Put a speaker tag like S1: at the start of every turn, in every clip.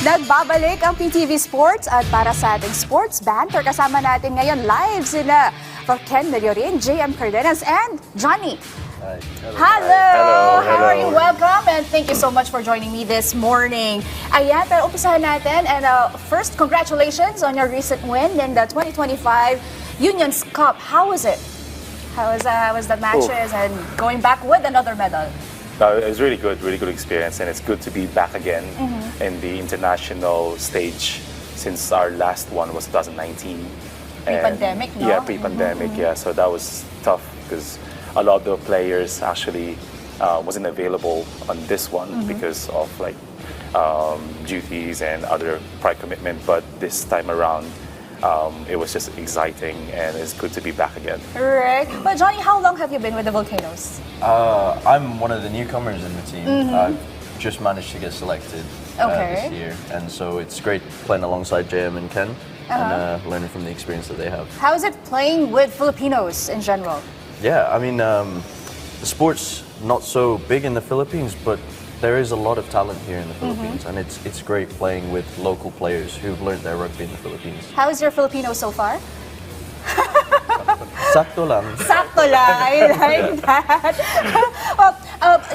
S1: Nagbabalik ang PTV Sports at para sa ating sports banter, kasama natin ngayon live sila Mellorin, JM Cardenas, and Johnny.
S2: Hi.
S1: Hello. How are you?
S2: Hello.
S1: Welcome and thank you so much for joining me this morning. Ayan, pero umpisahan natin. And first, congratulations on your recent win in the 2025 Unions Cup. How was it? How was the matches and going back with another medal?
S2: It was really good experience, and it's good to be back again in the international stage since our last one was 2019.
S1: Pre-pandemic, no?
S2: Yeah, pre-pandemic, yeah. So that was tough because a lot of the players actually wasn't available on this one because of like duties and other prior commitment. But this time around, it was just exciting, and it's good to be back again.
S1: Right. Well, Johnny, how long have you been with the Volcanoes?
S3: I'm one of the newcomers in the team. I've just managed to get selected this year, and so it's great playing alongside JM and Ken and learning from the experience that they have.
S1: How is it playing with Filipinos in general?
S3: Yeah, I mean, the sport's not so big in the Philippines, but there is a lot of talent here in the Philippines, and it's great playing with local players who've learned their rugby in the Philippines.
S1: How is your Filipino so far?
S3: Sakto lang.
S1: Sakto lang. I like that.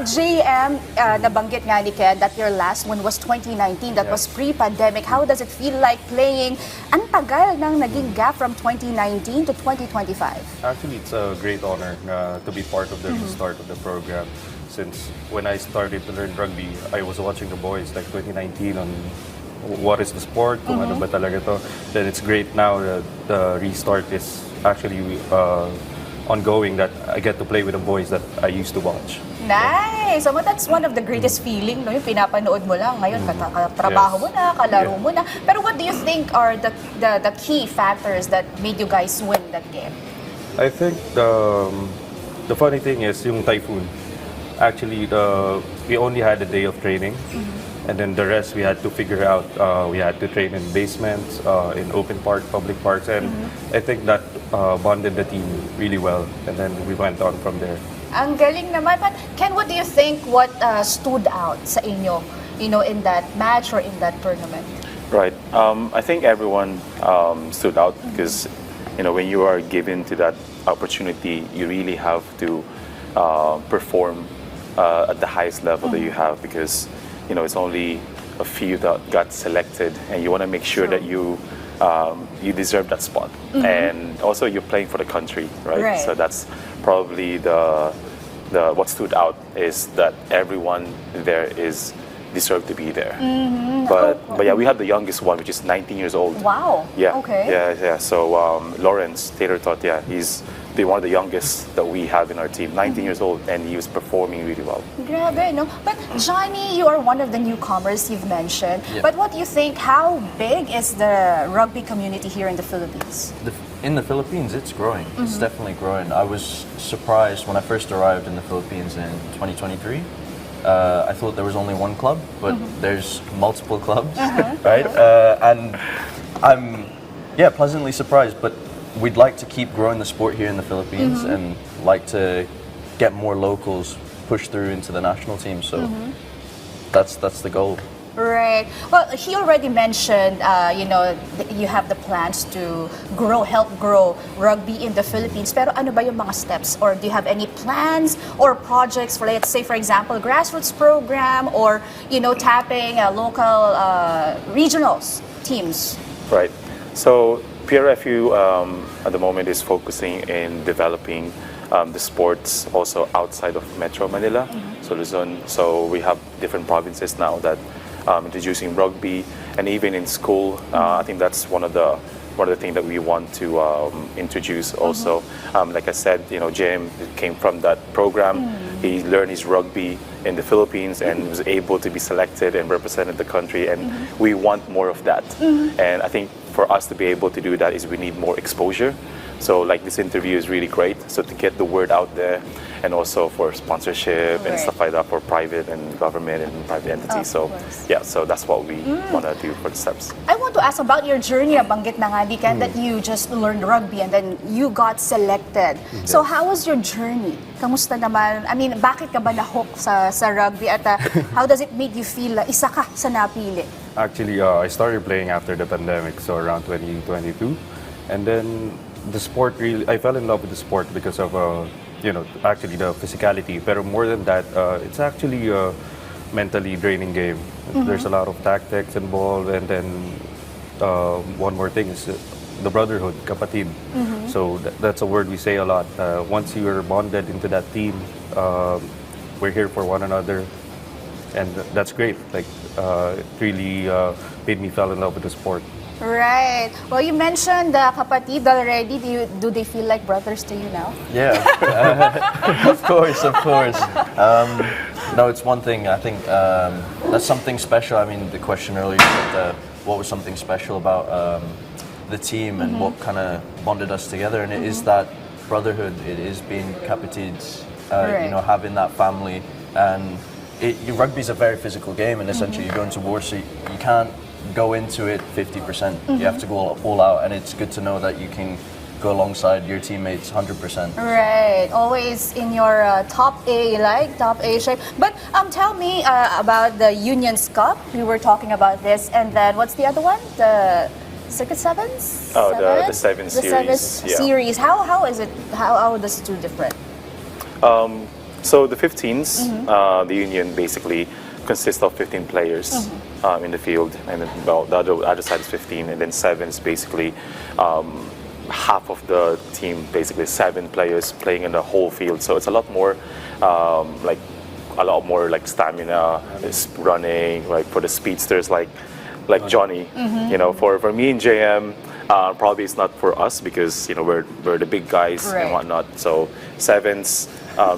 S1: JM, nabanggit nga ni Ken that your last one was 2019. That was pre-pandemic. How does it feel like playing? Ang tagal nang naging gap from 2019 to 2025.
S4: Actually, it's a great honor to be part of the restart of the program. Since when I started to learn rugby, I was watching the boys like 2019 on what is the sport, kung ano ba talaga to. Then it's great now that the restart is actually ongoing, that I get to play with the boys that I used to watch.
S1: Nice! So that's one of the greatest feeling, no? Yung pinapanood mo lang. Ngayon, katrabaho mo na, kalaro mo na. Pero what do you think are the key factors that made you guys win that game?
S4: I think the funny thing is yung typhoon. Actually, we only had a day of training, and then the rest we had to figure out. We had to train in basements, in open park, public parks, and I think that bonded the team really well. And then we went on from there.
S1: Ang galing naman. But Ken, what do you think what stood out sa inyo, in that match or in that tournament?
S2: Right. I think everyone stood out because when you are given to that opportunity, you really have to perform at the highest level that you have, because it's only a few that got selected, and you want to make sure that you deserve that spot, and also you're playing for the country, right? So that's probably the what stood out, is that everyone there is deserved to be there. But yeah, we had the youngest one, which is 19 years old.
S1: Wow.
S2: Yeah.
S1: Okay.
S2: Yeah. So Lawrence Taylor thought, he's one of the youngest that we have in our team, 19 years old, and he was performing really well.
S1: Grabe, no? But Johnny, you are one of the newcomers you've mentioned.
S3: Yeah.
S1: But what do you think, how big is the rugby community here in the Philippines?
S3: In the Philippines, it's growing. It's definitely growing. I was surprised when I first arrived in the Philippines in 2023. I thought there was only one club, but there's multiple clubs, right? And I'm, pleasantly surprised. But we'd like to keep growing the sport here in the Philippines and like to get more locals pushed through into the national team. So that's the goal.
S1: Right. Well, he already mentioned, you have the plans to help grow rugby in the Philippines. Pero ano ba yung mga steps? Or do you have any plans or projects for, let's say, for example, grassroots program, or, tapping local regionals teams?
S2: Right. So PRFU at the moment is focusing in developing the sports also outside of Metro Manila, so Luzon. So we have different provinces now that introducing rugby, and even in school, I think that's one of the things that we want to introduce also. Like I said, Jim came from that program. He learned his rugby in the Philippines and was able to be selected and represented the country, and we want more of that. And I think for us to be able to do that is we need more exposure. So like this interview is really great, so to get the word out there, and also for sponsorship and stuff like that for private and government and private entities. So so that's what we want to do for the steps.
S1: I want to ask about your journey. Nabanggit na nga ni Ken that you just learned rugby and then you got selected. So how was your journey kamusta naman? I mean, bakit ka ba na-hook sa rugby at how does it make you feel isa ka sa napili?
S4: Actually, I started playing after the pandemic, so around 2022. And then the sport really, I fell in love with the sport because of, actually the physicality. But more than that, it's actually a mentally draining game. There's a lot of tactics involved, and then one more thing is the brotherhood, kapatid. So that's a word we say a lot. Once you are bonded into that team, we're here for one another, and that's great. Like, it really made me fall in love with the sport.
S1: Right. Well, you mentioned the kapatid already. Do they feel like brothers to you now?
S3: Yeah, of course, of course. No, it's one thing. I think that's something special. I mean, the question earlier said what was something special about the team and what kind of bonded us together, and it is that brotherhood. It is being kapatids,
S1: Right.
S3: having that family. And rugby is a very physical game, and essentially you go into war, so you can't go into it 50%. You have to go all out, and it's good to know that you can go alongside your teammates 100%.
S1: Right. Always in your top A shape. But tell me about the Unions Cup. We were talking about this, and then what's the other one? The Circuit Sevens?
S2: Oh, the Seven
S1: The
S2: series.
S1: Seven
S2: Yeah.
S1: series. How is it? How are those two different?
S2: So the 15s, the union basically consists of 15 players in the field, and then, well, the other side is 15, and then sevens basically half of the team, basically 7 players playing in the whole field. So it's a lot more like stamina, is running, like for the speedsters like Johnny. For me and JM, probably it's not for us because we're the big guys
S1: Right.
S2: and whatnot. So sevens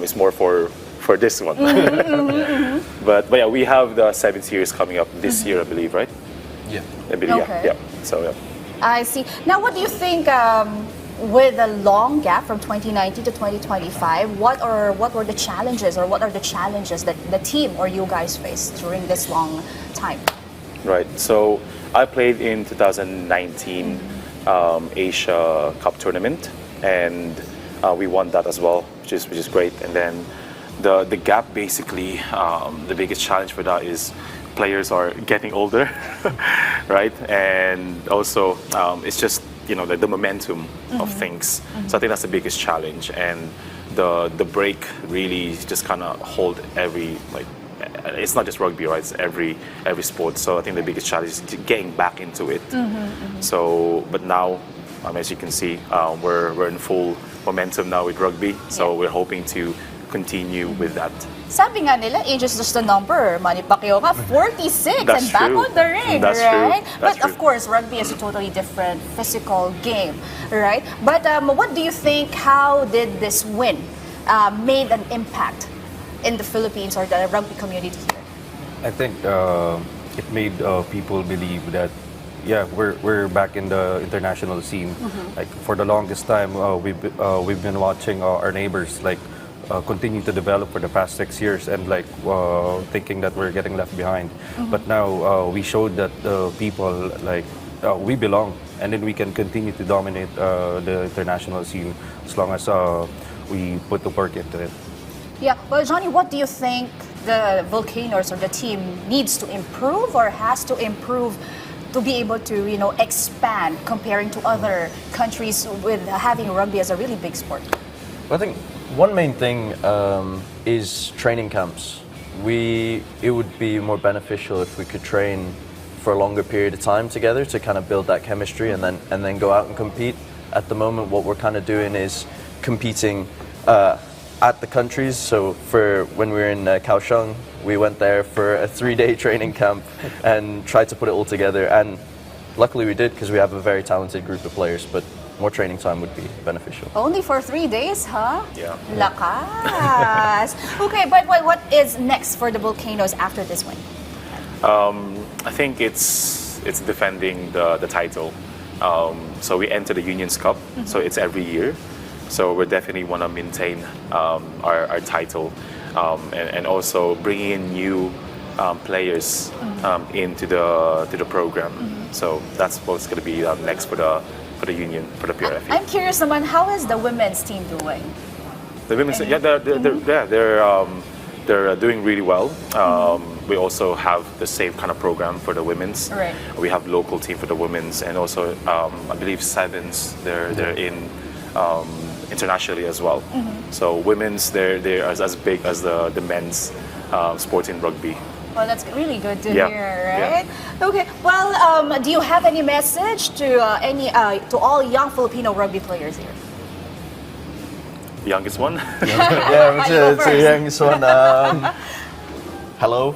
S2: is more for this one. But yeah, we have the 7 series coming up this year, I believe, right?
S3: Yeah.
S2: I believe,
S1: Okay.
S2: yeah. So yeah.
S1: I see. Now, what do you think with a long gap from 2019 to 2025? What were the challenges, or what are the challenges that the team or you guys faced during this long time?
S2: Right. So I played in 2019 Asia Cup tournament, and we won that as well, which is great. And then the gap, basically, the biggest challenge for that is players are getting older, right? And also it's just the momentum of things. So I think that's the biggest challenge, and the break really just kind of hold every it's not just rugby, right? It's every sport. So I think the biggest challenge is getting back into it. So, but now, as you can see, we're in full momentum now with rugby. So we're hoping to continue with that.
S1: Sabi nga nila, age is just a number. Manny Pacquiao ka, 46
S2: That's
S1: and back
S2: true.
S1: on the ring,
S2: That's true.
S1: right?
S2: That's
S1: But of
S2: true.
S1: course, rugby is a totally different physical game, right? But what do you think, how did this win made an impact in the Philippines or the rugby community here?
S4: I think it made people believe that, yeah, we're back in the international scene. Like, for the longest time, we've been watching our neighbors continue to develop for the past 6 years, and thinking that we're getting left behind. But now we showed that people we belong, and then we can continue to dominate the international scene as long as we put the work into it.
S1: Yeah, well, Johnny, what do you think the Volcanoes or the team needs to improve or has to improve to be able to, expand comparing to other countries with having rugby as a really big sport?
S3: I think one main thing is training camps. It would be more beneficial if we could train for a longer period of time together to kind of build that chemistry and then go out and compete. At the moment, what we're kind of doing is competing at the countries. So for when we were in Kaohsiung, we went there for a 3-day training camp and tried to put it all together. And luckily we did, because we have a very talented group of players. But more training time would be beneficial.
S1: Only for 3 days, huh?
S2: Yeah.
S1: Lakas. Okay, but what is next for the Volcanoes after this win?
S2: I think it's defending the title. So we enter the Unions Cup, so it's every year. So we definitely want to maintain our title, and also bringing in new players into the program. So that's what's going to be next for the union, for the PRFE.
S1: I'm curious naman, how is the women's team doing?
S2: The women's, yeah, they're doing really well. We also have the same kind of program for the women's.
S1: Right.
S2: We have local team for the women's, and also I believe sevens. They're in internationally as well. So women's, they're as big as the men's sport in rugby.
S1: Well, that's really good to
S2: Yeah,
S1: hear, right? Okay. Well, do you have any message to to all young Filipino rugby players here?
S2: Youngest one.
S3: Yeah,
S1: I go
S3: it's a
S1: first.
S3: youngest one. Hello.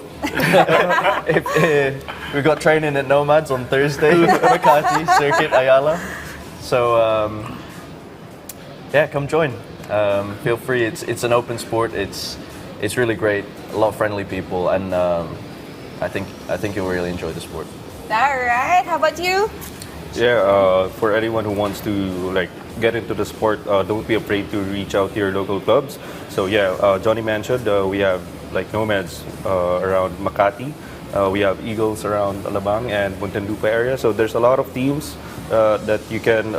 S3: We got training at Nomads on Thursday, Makati Circuit Ayala. So yeah, come join. Feel free. It's an open sport. It's really great. A lot of friendly people, and I think you'll really enjoy the sport.
S1: All right. How about you?
S4: Yeah, for anyone who wants to like get into the sport, don't be afraid to reach out to your local clubs. So yeah, Johnny mentioned we have like Nomads around Makati. We have Eagles around Alabang and Muntinlupa area. So there's a lot of teams that you can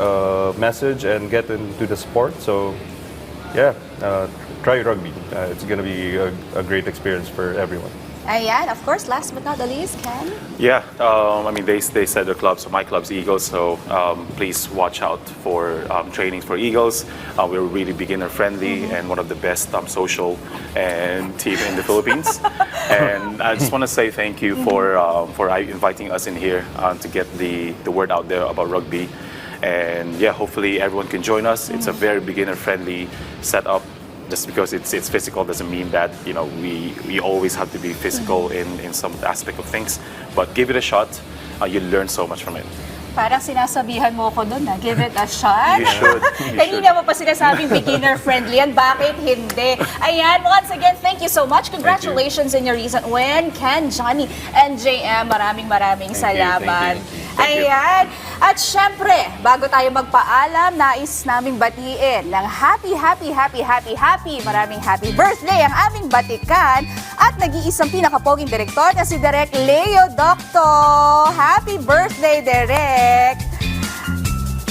S4: message and get into the sport. So yeah, try rugby. It's gonna be a great experience for everyone.
S1: Ayan, of course, last but not the least, Ken.
S2: Yeah, I mean, they said the club, so my club's Eagles, so please watch out for trainings for Eagles. We're really beginner friendly and one of the best social and team in the Philippines. And I just want to say thank you for inviting us in here to get the word out there about rugby. And yeah, hopefully everyone can join us. It's a very beginner friendly setup. Just because it's physical doesn't mean that we always have to be physical in some aspect of things. But give it a shot. You'll learn so much from it.
S1: Parang sinasabihan mo ko dun na, give it a shot.
S2: You should.
S1: Kanina mo pa sinasabing beginner-friendly yan. Bakit hindi? Ayan, once again, thank you so much. Congratulations in your recent win. Ken, Johnny, and JM, maraming salamat.
S2: Thank you.
S1: Ayan. At syempre, bago tayo magpaalam, nais naming batiin ng happy, maraming happy birthday ang aming batikan at nag-iisang pinakapoging direktor na si Direk Leo Docto. Happy birthday, Direk!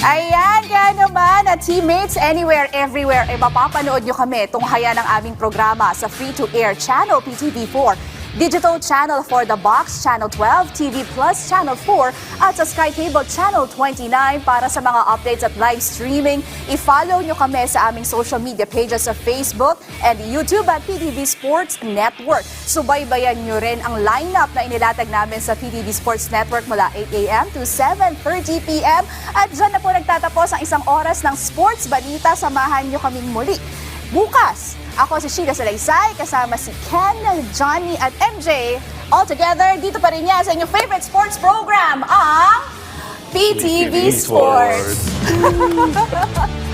S1: Ayan, kaya naman na teammates anywhere, everywhere, ay mapapanood nyo kami tunghayan ng aming programa sa free-to-air channel PTV4. Digital Channel for the Box, Channel 12, TV Plus, Channel 4, at sa Sky Cable Channel 29 para sa mga updates at live streaming. I-follow nyo kami sa aming social media pages sa Facebook and YouTube at PTV Sports Network. Subaybayan nyo rin ang lineup na inilatag namin sa PTV Sports Network mula 8 a.m. to 7:30 p.m. At dyan na po nagtatapos ang isang oras ng sports balita. Samahan nyo kaming muli bukas. Ako si Sheila Salaysay, kasama si Ken, Johnny at MJ. All together, dito pa rin yan sa inyong favorite sports program, ang PTV Sports.